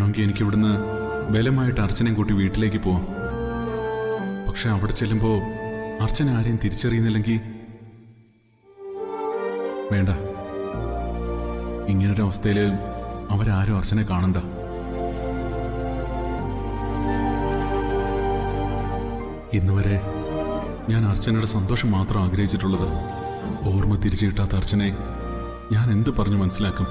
വേണമെങ്കിൽ എനിക്ക് ഇവിടുന്ന് ബലമായിട്ട് അർച്ചനയും കൂട്ടി വീട്ടിലേക്ക് പോവാം. പക്ഷെ അവിടെ ചെല്ലുമ്പോ അർച്ചന ആരെയും തിരിച്ചറിയുന്നില്ലെങ്കിൽ വേണ്ട. ഇങ്ങനൊരവസ്ഥയില് അവരാരും അർച്ചനെ കാണണ്ട. ഇന്നുവരെ ഞാൻ അർച്ചനയുടെ സന്തോഷം മാത്രം ആഗ്രഹിച്ചിട്ടുള്ളത്. ഓർമ്മ തിരിച്ചു കിട്ടാത്ത അർച്ചനെ ഞാൻ എന്ത് പറഞ്ഞു മനസ്സിലാക്കും?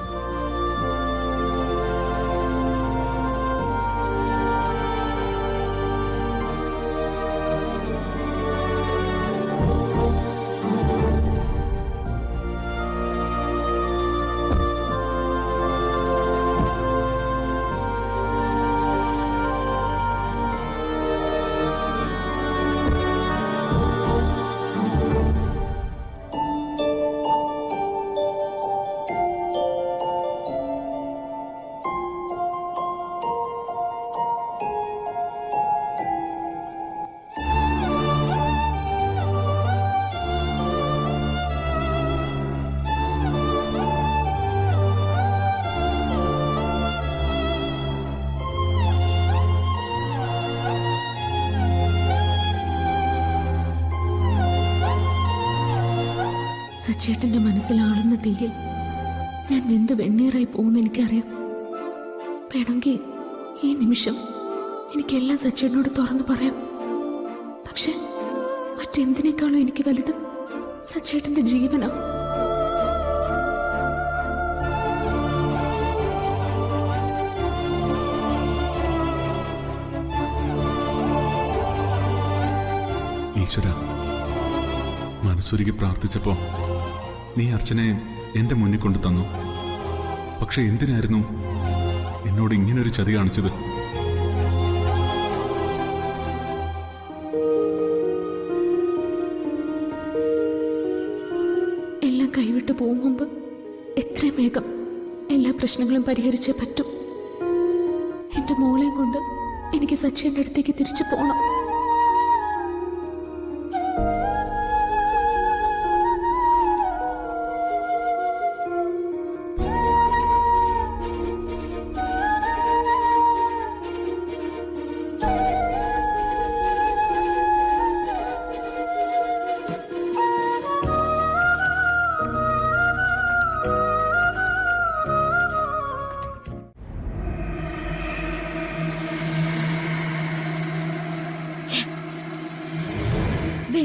സച്ചേട്ടന്റെ മനസ്സിലാളുന്ന തീയിൽ ഞാൻ വെന്ത് വെണ്ണീറായി പോകുന്ന എനിക്കറിയാം. വേണമെങ്കിൽ ഈ നിമിഷം എനിക്കെല്ലാം സച്ചേട്ടനോട് തുറന്നു പറയാം. പക്ഷെ മറ്റെന്തിനേക്കാളും എനിക്ക് വലുത് സച്ചേട്ടന്റെ ജീവനാ. ഈശ്വര, മനസ്സൊരുക്കി പ്രാർത്ഥിച്ചപ്പോ നീ അർച്ചനെ എന്റെ മുന്നിൽ കൊണ്ടു തന്നു. പക്ഷെ എന്തിനായിരുന്നു എന്നോട് ഇങ്ങനൊരു ചതി കാണിച്ചത്? എല്ലാം കൈവിട്ടു പോകും മുമ്പ് എത്രയും വേഗം എല്ലാ പ്രശ്നങ്ങളും പരിഹരിച്ചേ പറ്റും. എന്റെ മോളെയും കൊണ്ട് എനിക്ക് സച്ചിന്റെ അടുത്തേക്ക് തിരിച്ചു പോണം.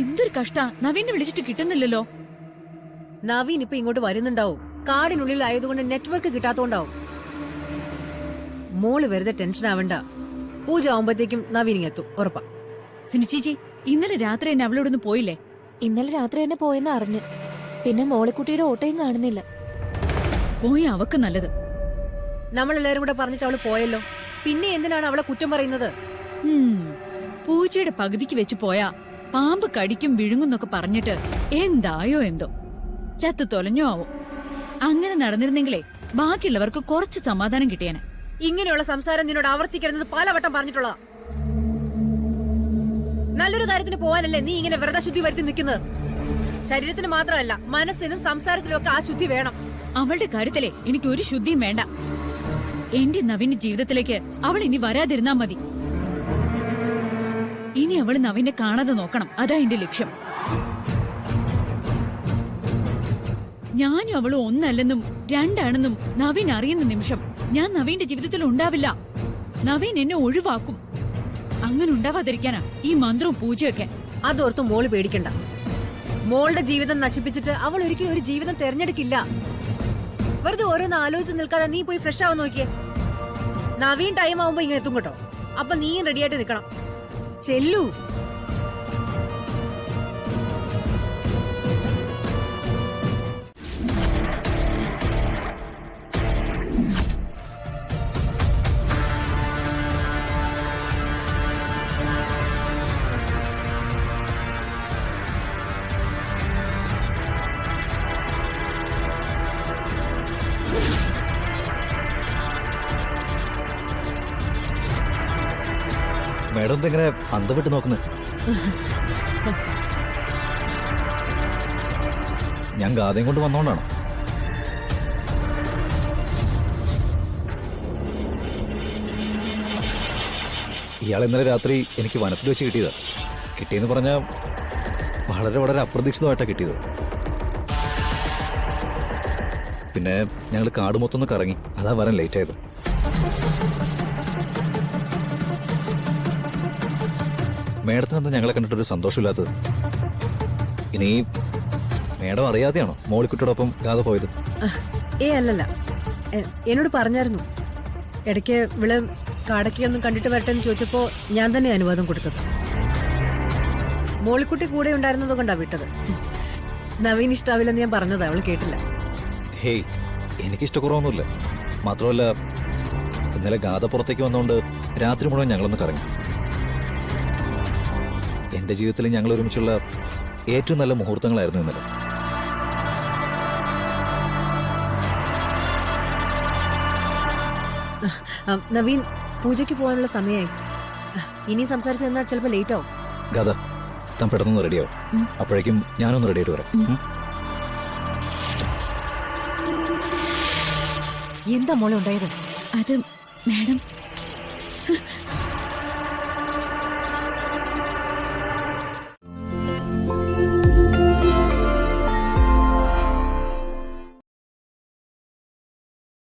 എന്തൊരു കഷ്ട. നവീനെ വിളിച്ചിട്ട് കിട്ടുന്നില്ലല്ലോ. നവീൻ ഇപ്പൊ ഇങ്ങോട്ട് വരുന്നുണ്ടാവും. കാടിനുള്ളിൽ ആയതുകൊണ്ട് നെറ്റ്വർക്ക് കിട്ടാത്തോണ്ടാവും. മോള് വെറുതെ ടെൻഷൻ ആവണ്ട. പൂജ ആവുമ്പത്തേക്കും നവീൻ എത്തും, ഉറപ്പാ. സിനിച്ചേച്ചി, ഇന്നലെ രാത്രി തന്നെ അവളോടൊന്ന് പോയില്ലേ? ഇന്നലെ രാത്രി തന്നെ പോയെന്ന് അറിഞ്ഞു. പിന്നെ മോളിക്കുട്ടിയുടെ ഓട്ടയും കാണുന്നില്ല. പോയി അവക്ക് നല്ലത്. നമ്മളെല്ലാരും കൂടെ പറഞ്ഞിട്ട് അവള് പോയല്ലോ. പിന്നെ എന്തിനാണ് അവളെ കുറ്റം പറയുന്നത്? പൂജയുടെ പകുതിക്ക് വെച്ച് പോയാ പാമ്പ് കടിക്കും വിഴുങ്ങുന്നൊക്കെ പറഞ്ഞിട്ട് എന്തായോ എന്തോ ചത്തു തൊലഞ്ഞോ ആവും. അങ്ങനെ നടന്നിരുന്നെങ്കിലേ ബാക്കിയുള്ളവർക്ക് കുറച്ച് സമാധാനം കിട്ടിയേനെ. ഇങ്ങനെയുള്ള സംസാരം നിന്നോട് ആവർത്തിക്കരുന്നത് പലവട്ടം പറഞ്ഞിട്ടുള്ളതാ. നല്ലൊരു കാര്യത്തിന് പോവാനല്ലേ നീ ഇങ്ങനെ വ്രതശുദ്ധി വരുത്തി നിൽക്കുന്നത്? ശരീരത്തിന് മാത്രമല്ല, മനസ്സിനും സംസാരത്തിനും ഒക്കെ ആ ശുദ്ധി വേണം. അവളുടെ കാര്യത്തിലെ എനിക്ക് ഒരു ശുദ്ധിയും വേണ്ട. എന്റെ നവീന്റെ ജീവിതത്തിലേക്ക് അവൾ ഇനി വരാതിരുന്നാ മതി. ഇനി അവള് നവീനെ കാണാതെ നോക്കണം. അതാ എന്റെ ലക്ഷ്യം. ഞാനും അവളും ഒന്നല്ലെന്നും രണ്ടാണെന്നും നവീൻ അറിയുന്ന നിമിഷം ഞാൻ നവീന്റെ ജീവിതത്തിൽ ഉണ്ടാവില്ല. നവീൻ എന്നെ ഒഴിവാക്കും. അങ്ങനെ ഉണ്ടാവാതിരിക്കാനാ ഈ മന്ത്രവും പൂജയൊക്കെ. അതോർത്ത് മോള് പേടിക്കണ്ട. മോളുടെ ജീവിതം നശിപ്പിച്ചിട്ട് അവൾ ഒരിക്കലും ഒരു ജീവിതം തെരഞ്ഞെടുക്കില്ല. വെറുതെ ഓരോന്ന് ആലോചിച്ച് നിൽക്കാതെ നീ പോയി ഫ്രഷ് ആവാൻ നോക്കിയേ. നവീൻ ടൈം ആവുമ്പോ ഇങ്ങനെ എത്തും കേട്ടോ. അപ്പൊ നീയും റെഡിയായിട്ട് നിൽക്കണം. ചെല്ലു. മേഡം എന്തെങ്ങനെ അന്തം വിട്ട് നോക്കുന്നത്? ഞാൻ ഗാഥയും കൊണ്ട് വന്നോണ്ടാണോ? ഇയാൾ ഇന്നലെ രാത്രി എനിക്ക് വനത്തിൽ വെച്ച് കിട്ടിയതാ. കിട്ടിയെന്ന് പറഞ്ഞാൽ വളരെ വളരെ അപ്രതീക്ഷിതമായിട്ടാണ് കിട്ടിയത്. പിന്നെ ഞങ്ങൾ കാട് മൊത്തം ഒന്ന് കറങ്ങി, അതാ വരാൻ ലേറ്റ് ആയത്. മേഡത്തിനെന്താ ഞങ്ങളെ കണ്ടിട്ടൊരു സന്തോഷമില്ലാത്തത്? ഇനി മേഡം അറിയാതെയാണോ മോളിക്കുട്ടിയോടൊപ്പം ഗാഥ പോയത്? അല്ലല്ല, എന്നോട് പറഞ്ഞായിരുന്നു. ഇടയ്ക്ക് ഇവള് കാടക്കൊന്നും കണ്ടിട്ട് വരട്ടെ എന്ന് ചോദിച്ചപ്പോ ഞാൻ തന്നെ അനുവാദം കൊടുത്തത്. മോളിക്കുട്ടി കൂടെ ഉണ്ടായിരുന്നത് കൊണ്ടാ വിട്ടത്. നവീൻ ഇഷ്ടാവില്ലെന്ന് ഞാൻ പറഞ്ഞതാ, അവള് കേട്ടില്ല. ഹേയ്, എനിക്കിഷ്ടക്കുറവൊന്നുമില്ല. മാത്രമല്ല ഇന്നലെ ഗാഥ പുറത്തേക്ക് വന്നുകൊണ്ട് രാത്രി മുഴുവൻ ഞങ്ങളൊന്ന് കറങ്ങി. എന്റെ ജീവിതത്തിൽ ഞങ്ങൾ ഒരുമിച്ചുള്ള ഏറ്റവും നല്ല മുഹൂർത്തങ്ങളായിരുന്നു ഇന്നലെ. നവീൻ, പൂജയ്ക്ക് പോകാനുള്ള സമയമായി. ഇനി സംസാരിച്ചു തന്നാൽ ചിലപ്പോ ലേറ്റ് ആവും. ഗാഥ, താൻ പെട്ടെന്ന് റെഡിയാവും. അപ്പോഴേക്കും ഞാനൊന്ന് റെഡി ആയിട്ട് വരാം. എന്താ മോളെ ഉണ്ടായത്? അത് മാഡം